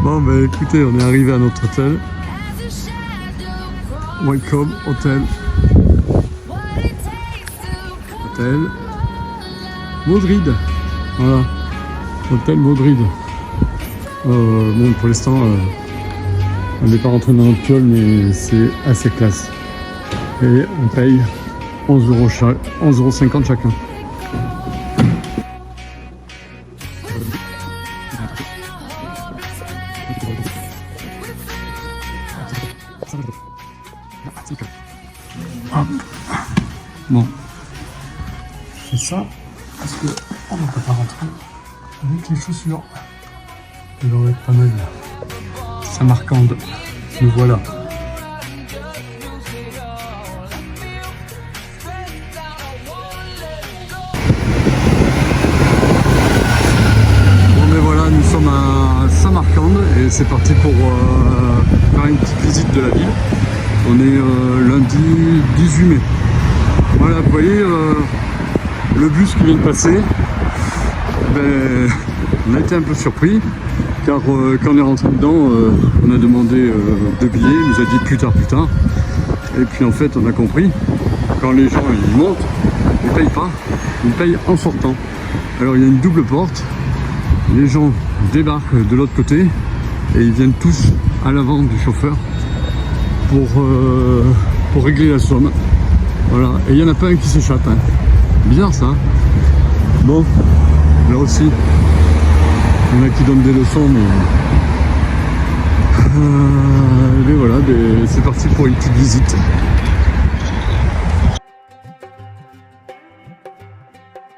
Bon bah écoutez, on est arrivé à notre hôtel. Welcome Hotel. Hôtel Madrid. Voilà. Hôtel Madrid. Bon pour l'instant on n'est pas rentré dans notre piole mais c'est assez classe. Et on paye 11,50 € chacun. Hop. Bon, je fais ça parce que on ne peut pas rentrer avec les chaussures. Il va être pas mal. Samarcande, nous voilà. Bon mais voilà, nous sommes à Samarcande et c'est parti pour faire une petite visite de la ville. On est lundi 18 mai. Voilà, vous voyez le bus qui vient de passer. Ben, on a été un peu surpris car quand on est rentré dedans, on a demandé 2 billets, il nous a dit plus tard. Et puis en fait, on a compris, quand les gens ils montent, ils ne payent pas, ils payent en sortant. Alors il y a une double porte, les gens débarquent de l'autre côté et ils viennent tous à l'avant du chauffeur pour régler la somme. Voilà, et il n'y en a pas un qui s'échappe. Hein. Bizarre ça. Bon, là aussi, il y en a qui donnent des leçons, mais voilà, c'est parti pour une petite visite.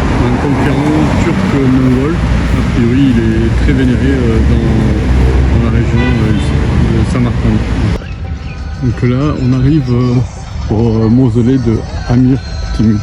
Un conquérant turc-mongol, a priori il est très vénéré dans la région de Samarcande. Donc là, on arrive au mausolée de Amir Timur.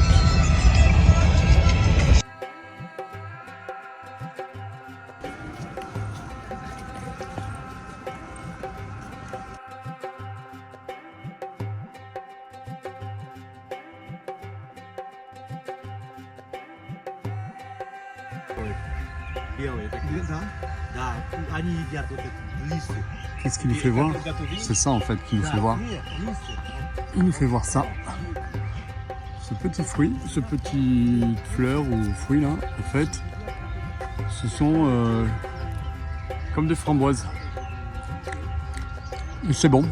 Qu'est-ce qu'il nous fait voir? C'est ça en fait qu'il nous fait voir. Il nous fait voir ça. Ce petit fruit, ce petit fleur ou fruit là, en fait, ce sont comme des framboises. Et c'est bon.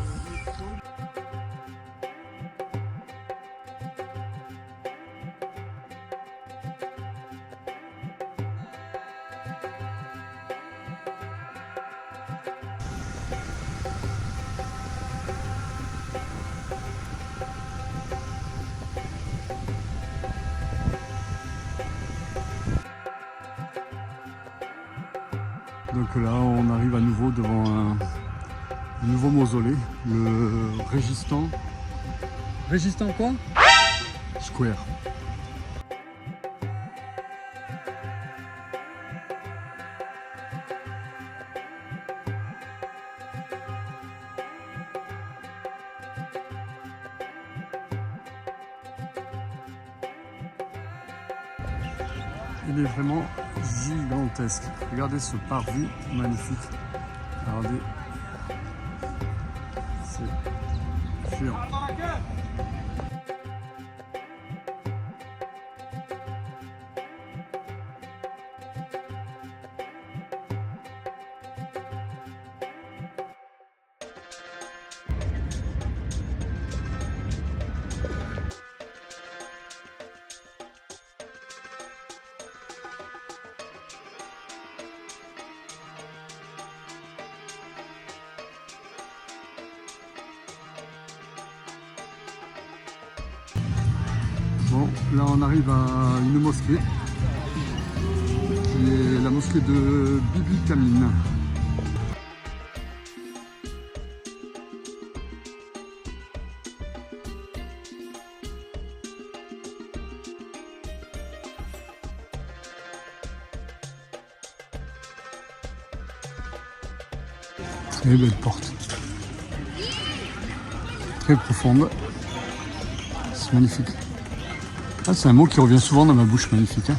Donc là, on arrive à nouveau devant un nouveau mausolée, le Régistance. Régistance quoi? Square. Il est vraiment gigantesque. Regardez ce parvis magnifique. Regardez. C'est géant. Bon, là on arrive à une mosquée, qui est la mosquée de Bibi Kamine. Et belle porte. Très profonde. C'est magnifique. Ah, c'est un mot qui revient souvent dans ma bouche, magnifique. Hein.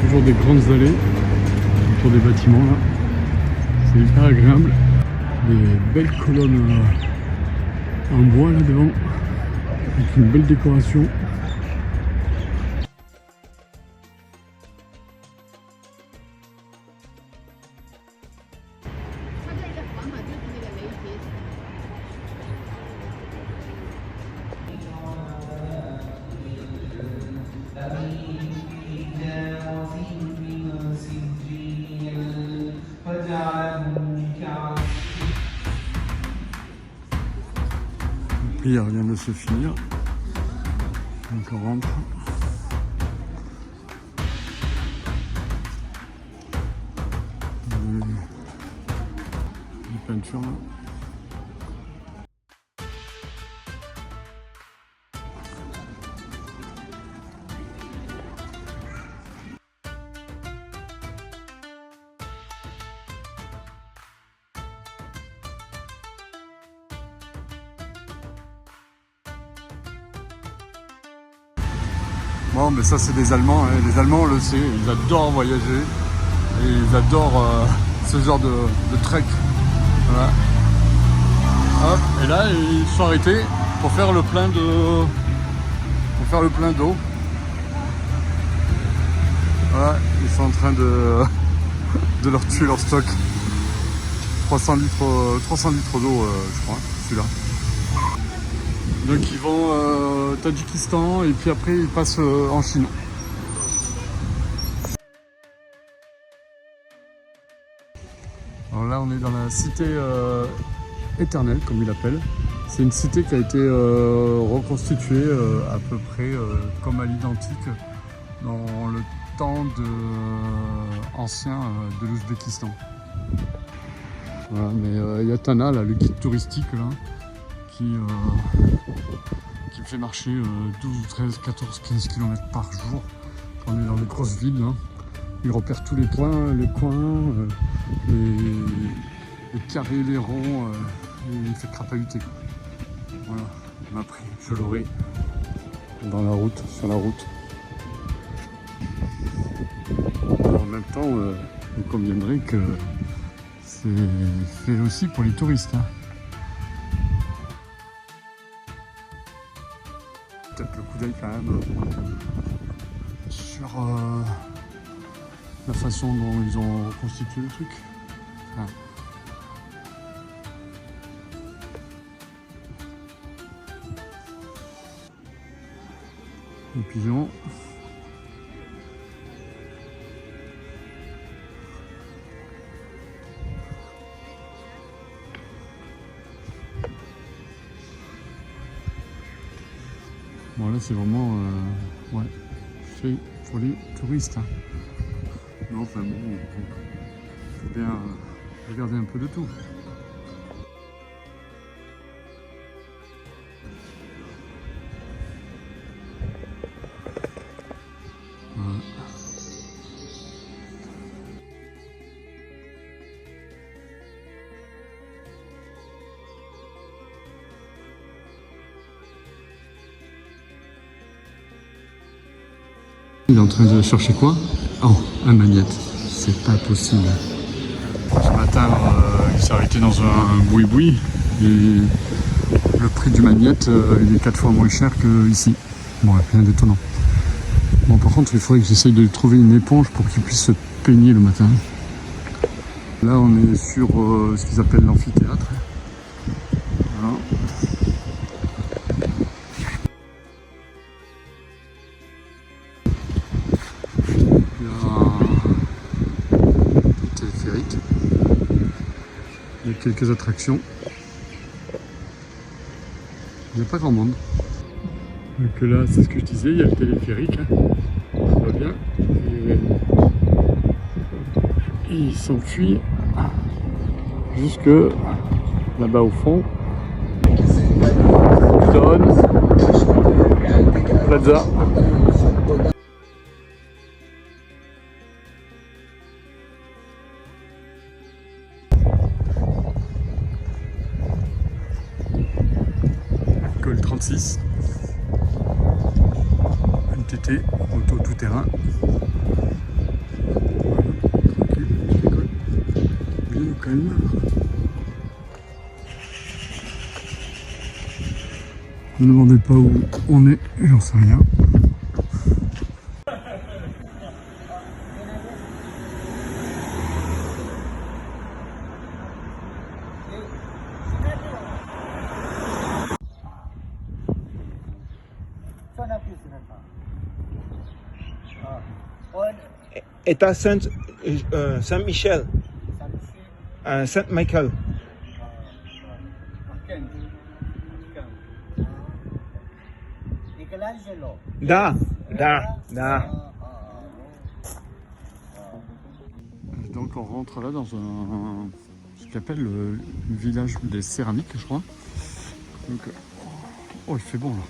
Toujours des grandes allées autour des bâtiments là. C'est hyper agréable. Des belles colonnes en bois là devant. Avec une belle décoration. La prière vient de se finir. Donc on rentre. Des peintures là. Bon, mais ça c'est des Allemands, hein. Les Allemands on le sait, ils adorent voyager et ils adorent ce genre de trek. Voilà. Hop, et là ils se sont arrêtés pour faire le plein de, d'eau. Voilà, ils sont en train de leur tuer leur stock. 300 litres d'eau, je crois, celui-là. Donc ils vont au Tadjikistan et puis après ils passent en Chine. Alors là on est dans la cité éternelle comme ils l'appellent. C'est une cité qui a été reconstituée à peu près comme à l'identique dans le temps ancien de l'Ouzbékistan. Voilà, mais il y a Tana, là, le guide touristique là, qui me fait marcher 12, 13, 14, 15 km par jour quand on est dans les grosses villes. Hein. Il repère tous les points, les coins, les carrés, les ronds, et il fait crapahuter. Voilà, on a pris, je l'aurai dans la route, sur la route. En même temps, il conviendrait que c'est fait aussi pour les touristes. Hein. Peut-être le coup d'œil quand même sur la façon dont ils ont reconstitué le truc. Enfin, les pigeons. Bon là c'est vraiment ouais, fait pour les touristes. Hein. Non, enfin bon, faut bien regarder un peu de tout. Voilà. Il est en train de chercher quoi? Oh, un magnète. C'est pas possible. Ce matin, il s'est arrêté dans un boui-boui. Et le prix du magnète, il est 4 fois moins cher qu'ici. Bon, rien d'étonnant. Bon, par contre, il faudrait que j'essaye de lui trouver une éponge pour qu'il puisse se peigner le matin. Là, on est sur ce qu'ils appellent l'amphithéâtre. Voilà. téléphérique. Il y a quelques attractions. Il n'y a pas grand monde. Donc là, c'est ce que je disais, il y a le téléphérique. Hein. On voit bien. Et il s'enfuit jusque là-bas au fond. Zone Plaza. École 36. NTT, auto tout-terrain. Tranquille, petite école. Bien au calme. Ne me demandez pas où on est, j'en sais rien. État Saint-Michel, Saint-Michael. Da. Donc on rentre là dans ce qu'on appelle le village des céramiques, je crois. Donc, oh, il fait bon là.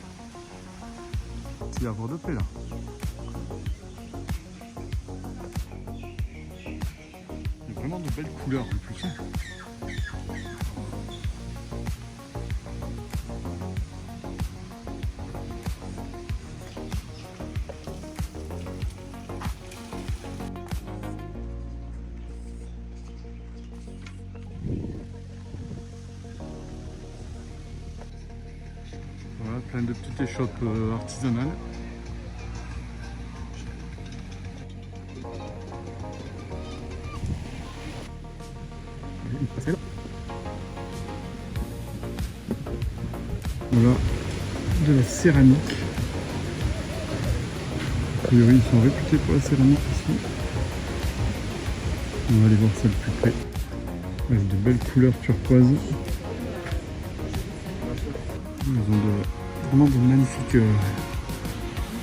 Il y a avoir de paix là. Il y a vraiment de belles couleurs en plus. Hein. Voilà, plein de petites échoppes artisanales. Voilà, de la céramique. A priori, ils sont réputés pour la céramique ici. On va aller voir ça de plus près. Avec de belles couleurs turquoises. Ils ont vraiment de magnifiques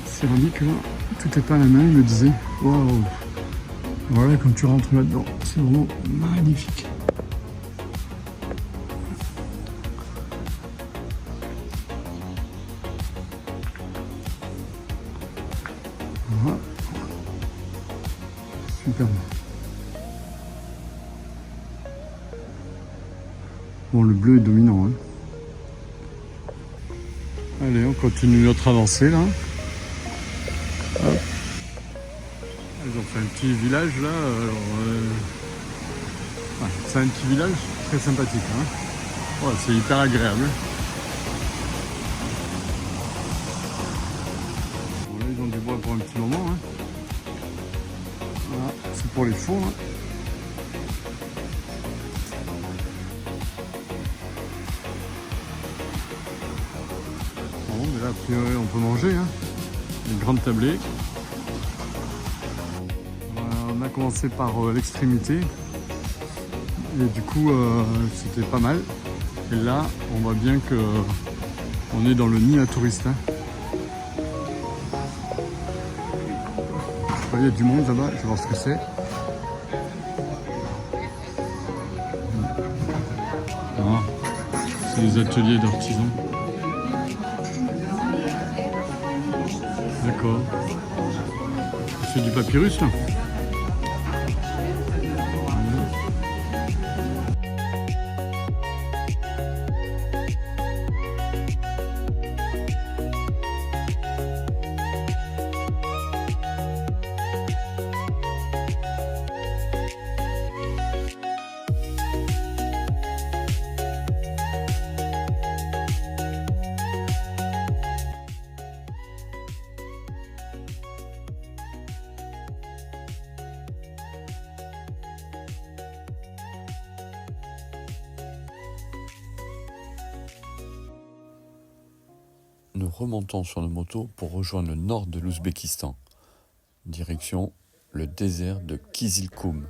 céramiques là. Tout est pas à la main, il me disait. Waouh! Voilà, quand tu rentres là-dedans, c'est vraiment magnifique. Voilà. Super. Bon, le bleu est dominant. Hein. Allez, on continue notre avancée là. Hop. Ils ont fait un petit village là. Ouais, c'est un petit village très sympathique. Hein. Ouais, c'est hyper agréable. Bon, là, ils ont des bois pour un petit moment. Hein. Voilà, c'est pour les fours. Hein. Bon, mais là, a priori, on peut manger. Hein. Une grande tablée. On a commencé par l'extrémité. Et du coup, c'était pas mal. Et là, on voit bien que on est dans le nid à touristes. Hein. Il y a du monde là-bas, je vais voir ce que c'est. Ah, c'est des ateliers d'artisans. D'accord. C'est du papyrus là. Nous remontons sur nos motos pour rejoindre le nord de l'Ouzbékistan, direction le désert de Kizilkoum.